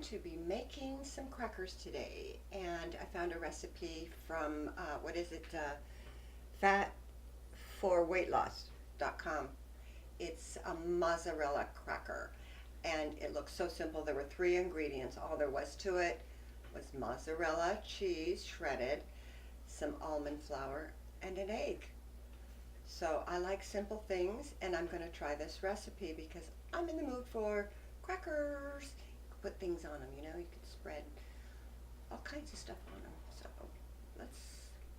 going to be making some crackers today, and I found a recipe from fatforweightloss.com. It's a mozzarella cracker, and it looks so simple. There were 3 ingredients. All there was to it was mozzarella cheese shredded, some almond flour, and an egg. So I like simple things, and I'm going to try this recipe because I'm in the mood for crackers. You can put things on them, you know, you can spread all kinds of stuff on them. So let's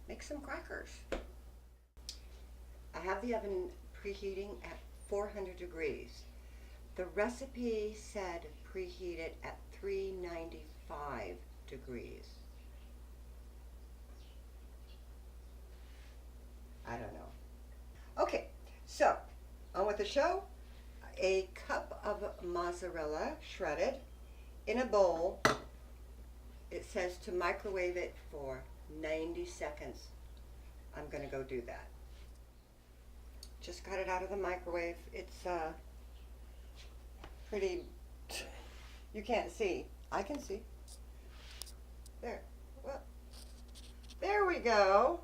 make some crackers. I have the oven preheating at 400 degrees. The recipe said preheat it at 395 degrees. I don't know. Okay, so on with the show. A cup of mozzarella shredded in a bowl. It says to microwave it for 90 seconds. I'm going to go do that. Just got it out of the microwave. It's pretty, you can't see. I can see. There. Well, there we go.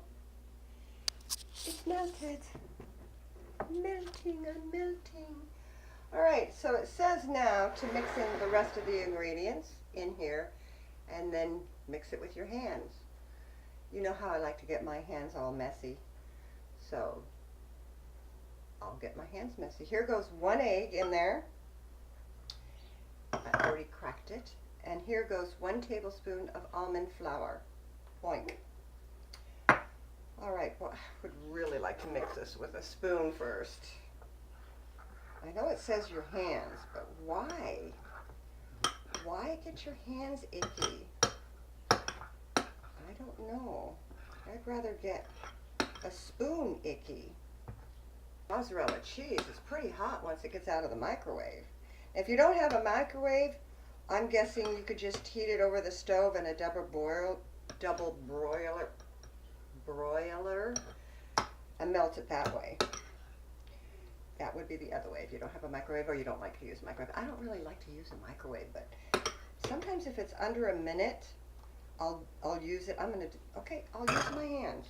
It's melted. Melting, I'm melting. Alright, so it says now to mix in the rest of the ingredients in here and then mix it with your hands. You know how I like to get my hands all messy, so I'll get my hands messy. Here goes 1 egg in there. I already cracked it. And here goes 1 tablespoon of almond flour. Boink. Alright, well, I would really like to mix this with a spoon first. I know it says your hands, but why? Why get your hands icky? I don't know. I'd rather get a spoon icky. Mozzarella cheese is pretty hot once it gets out of the microwave. If you don't have a microwave, I'm guessing you could just heat it over the stove in a double broiler and melt it that way. That would be the other way if you don't have a microwave or you don't like to use a microwave. I don't really like to use a microwave, but sometimes if it's under a minute, I'll use it. Okay, I'll use my hands.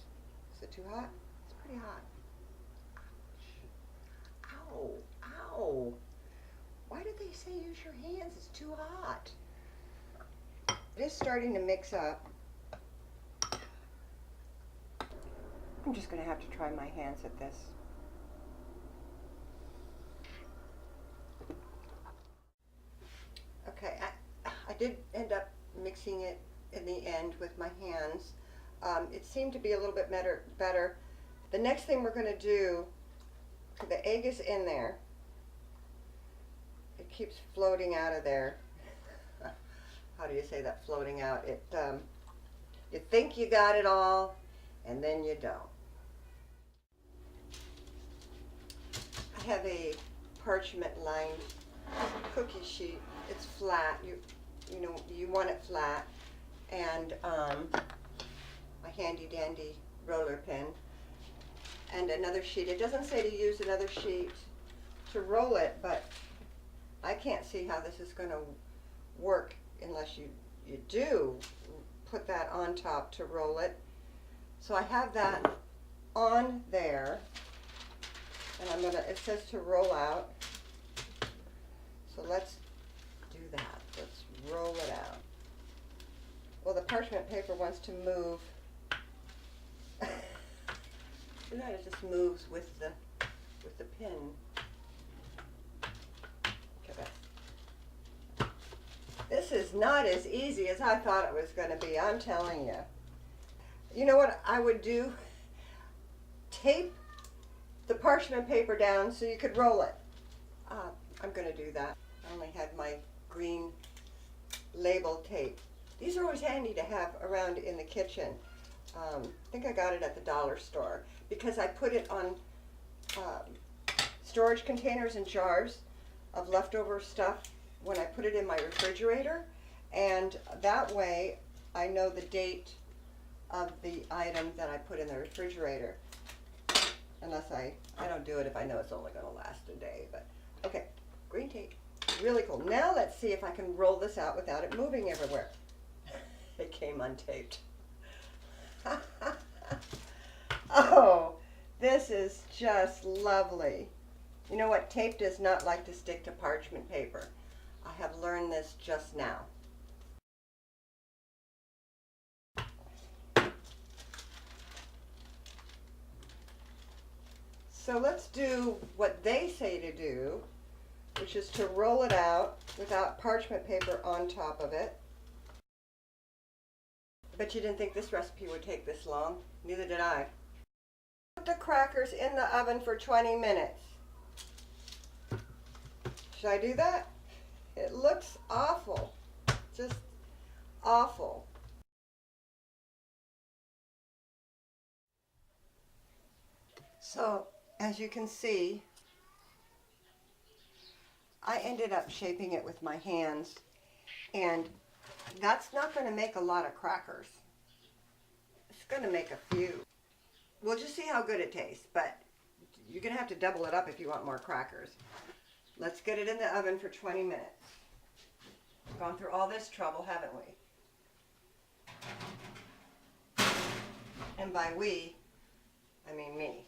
Is it too hot? It's pretty hot. Ouch. Ow, ow. Why did they say use your hands? It's too hot. It is starting to mix up. I'm just going to have to try my hands at this. Okay, I did end up mixing it in the end with my hands. It seemed to be a little bit better. The next thing we're going to do, the egg is in there. It keeps floating out of there. How do you say that, floating out? You think you got it all, and then you don't. I have a parchment lined cookie sheet. It's flat. You know you want it flat, and my handy dandy roller pin, and another sheet. It doesn't say to use another sheet to roll it, but I can't see how this is going to work unless you do put that on top to roll it. So I have that on there, and it says to roll out. So let's do that. Let's roll it out. Well, the parchment paper wants to move. See that? It just moves with the pin. Okay, this is not as easy as I thought it was going to be, I'm telling you. You know what I would do? Tape the parchment paper down so you could roll it. I'm going to do that. I only had my green label tape. These are always handy to have around in the kitchen. I think I got it at the dollar store because I put it on storage containers and jars of leftover stuff when I put it in my refrigerator, and that way I know the date of the item that I put in the refrigerator. Unless I don't do it if I know it's only going to last a day. But okay, green tape. Really cool. Now let's see if I can roll this out without it moving everywhere. It came untaped. Oh, this is just lovely. You know what? Tape does not like to stick to parchment paper. I have learned this just now. So let's do what they say to do, which is to roll it out without parchment paper on top of it. But you didn't think this recipe would take this long. Neither did I. Put the crackers in the oven for 20 minutes. Should I do that? It looks awful. Just awful. So, as you can see, I ended up shaping it with my hands, and that's not going to make a lot of crackers. It's going to make a few. We'll just see how good it tastes, but you're going to have to double it up if you want more crackers. Let's get it in the oven for 20 minutes. We've gone through all this trouble, haven't we? And by we, I mean me.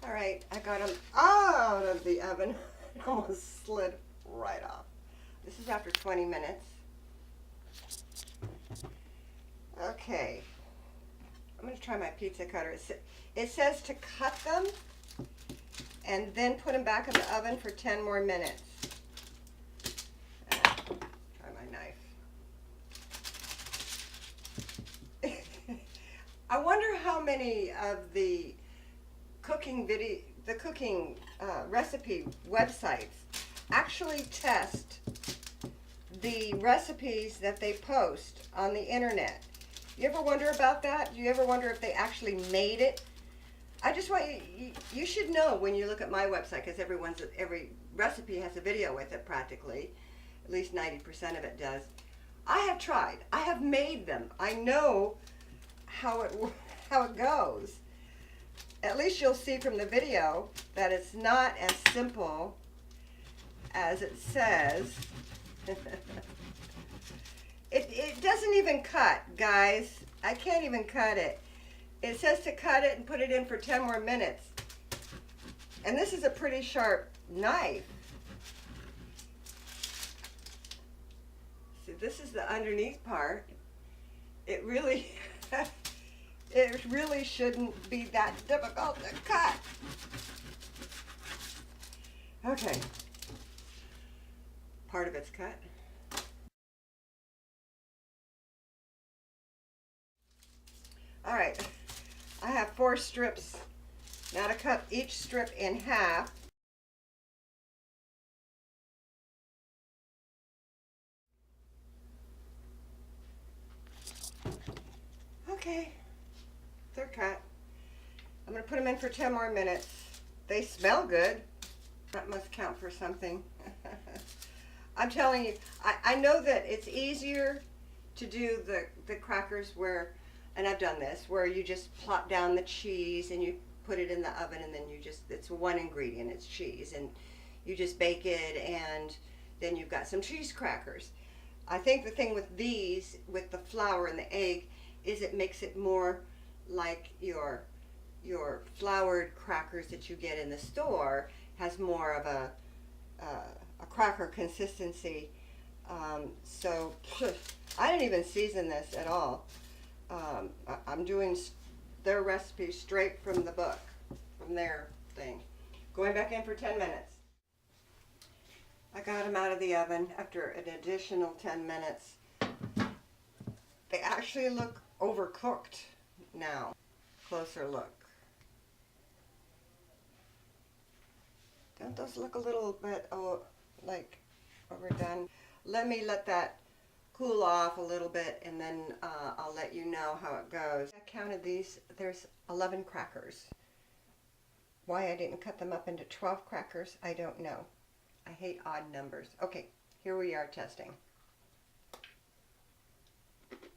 All right, I got them out of the oven. It almost slid right off. This is after 20 minutes. Okay, I'm going to try my pizza cutter. It says to cut them and then put them back in the oven for 10 more minutes. Try my knife. I wonder how many of the cooking recipe websites actually test the recipes that they post on the internet. You ever wonder about that? Do you ever wonder if they actually made it? I just want you should know when you look at my website, because every recipe has a video with it practically. At least 90% of it does. I have tried. I have made them. I know how it goes. At least you'll see from the video that it's not as simple as it says. It doesn't even cut, guys. I can't even cut it. It says to cut it and put it in for 10 more minutes. And this is a pretty sharp knife. See, this is the underneath part. It really it really shouldn't be that difficult to cut. Okay. Part of it's cut. All right. I have 4 strips. Now to cut each strip in half. Okay. They're cut. I'm going to put them in for 10 more minutes. They smell good. That must count for something. I'm telling you, I know that it's easier to do the crackers where, and I've done this, where you just plop down the cheese and you put it in the oven, and then it's one ingredient, it's cheese, and you just bake it, and then you've got some cheese crackers. I think the thing with these, with the flour and the egg, is it makes it more like your floured crackers that you get in the store. Has more of a cracker consistency. So I didn't even season this at all. I'm doing their recipe straight from the book, from their thing. Going back in for 10 minutes. I got them out of the oven after an additional 10 minutes. They actually look overcooked now. Closer look. Don't those look a little bit like overdone? Let me let that cool off a little bit, and then I'll let you know how it goes. I counted these. There's 11 crackers. Why I didn't cut them up into 12 crackers, I don't know. I hate odd numbers. Okay, here we are testing.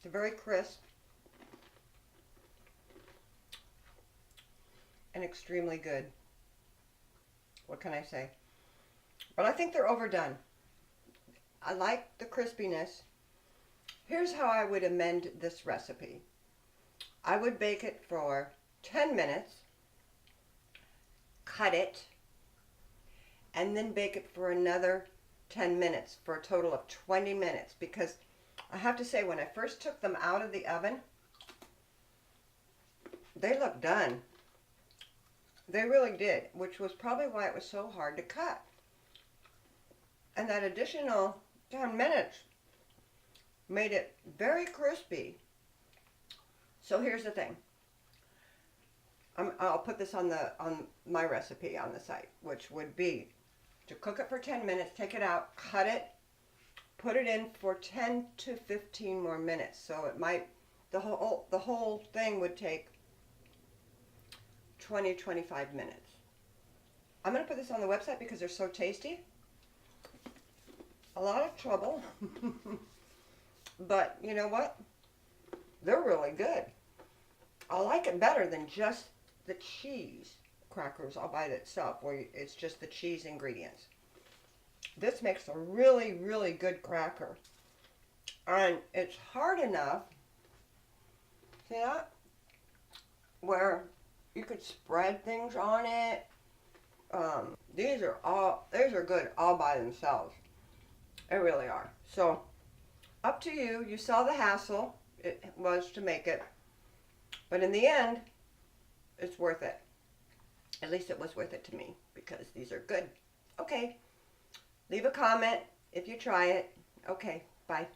They're very crisp and extremely good. What can I say? But I think they're overdone. I like the crispiness. Here's how I would amend this recipe. I would bake it for 10 minutes, cut it, and then bake it for another 10 minutes for a total of 20 minutes, because I have to say, when I first took them out of the oven, they looked done. They really did, which was probably why it was so hard to cut. And that additional 10 minutes made it very crispy. So here's the thing. I'll put this on my recipe on the site, which would be to cook it for 10 minutes, take it out, cut it, put it in for 10 to 15 more minutes. So it might, the whole thing would take 20, 25 minutes. I'm going to put this on the website because they're so tasty. A lot of trouble. But you know what? They're really good. I like it better than just the cheese crackers all by itself, where it's just the cheese ingredients. This makes a really, really good cracker. And it's hard enough, see that? Where you could spread things on it. These are good all by themselves. They really are. So, up to you. You saw the hassle it was to make it. But in the end, it's worth it. At least it was worth it to me, because these are good. Okay. Leave a comment if you try it. Okay. Bye.